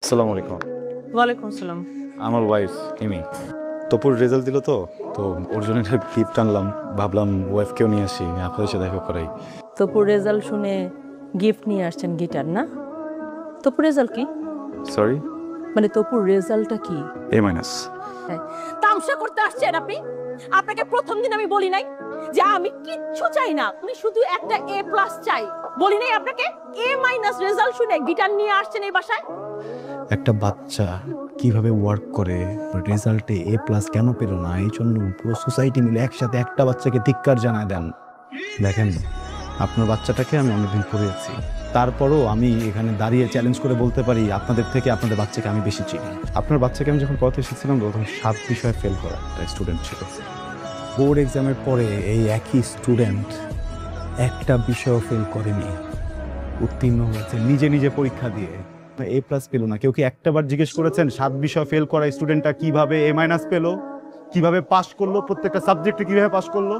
আসসালামু আলাইকুম। ওয়ালাইকুম আসসালাম। আমার ওয়াইফ ইমি তপুর রেজাল্ট দিল তো ওর জন্য একটা গিফট আনলাম। ভাবলাম ওয়াইফকেও নিয়ে আসি, আপনাদের সাথে দেখা করাই। তপুর রেজাল্ট শুনে গিফট নিয়ে আসছেন গিটার না? তপুর রেজাল্ট কি? সরি, মানে তপুর রেজাল্টটা কি? এ মাইনাস। তামসা করতে আসছেন আপনি? আপনাকে প্রথম দিন আমি বলি নাই যে আমি কিচ্ছু চাই না, আমি শুধু একটা এ প্লাস চাই? বলি নাই আপনাকে? এ মাইনাস রেজাল্ট শুনে গিটার নিয়ে আসছেন এই বাসায়? একটা বাচ্চা কিভাবে ওয়ার্ক করে, রেজাল্টে এ প্লাস কেন পেল না, এই জন্য পুরো সোসাইটি মিলে একসাথে একটা বাচ্চাকে ধিক্কার জানায় দেন। দেখেন, আপনার বাচ্চাটাকে আমি অনেকদিন পড়িয়েছি, তারপরও আমি এখানে দাঁড়িয়ে চ্যালেঞ্জ করে বলতে পারি আপনাদের থেকে আপনাদের বাচ্চাকে আমি বেশি চিনি। আপনার বাচ্চাকে আমি যখন পড়াতে এসেছিলাম তখন 7 বিষয়ে ফেল করা একটা স্টুডেন্ট ছিল। বোর্ড এক্সামের পরে এই একই স্টুডেন্ট একটা বিষয়ও ফেল করেনি, উত্তীর্ণ হয়েছে নিজে নিজে পরীক্ষা দিয়ে। এ প্লাস পেলো না। কেউ কি একটাবার জিজ্ঞেস করেছেন 7 বিষয় ফেল করা স্টুডেন্টটা কিভাবে এ মাইনাস পেলো, কিভাবে পাস করলো, প্রত্যেকটা সাবজেক্টে কিভাবে পাস করলো?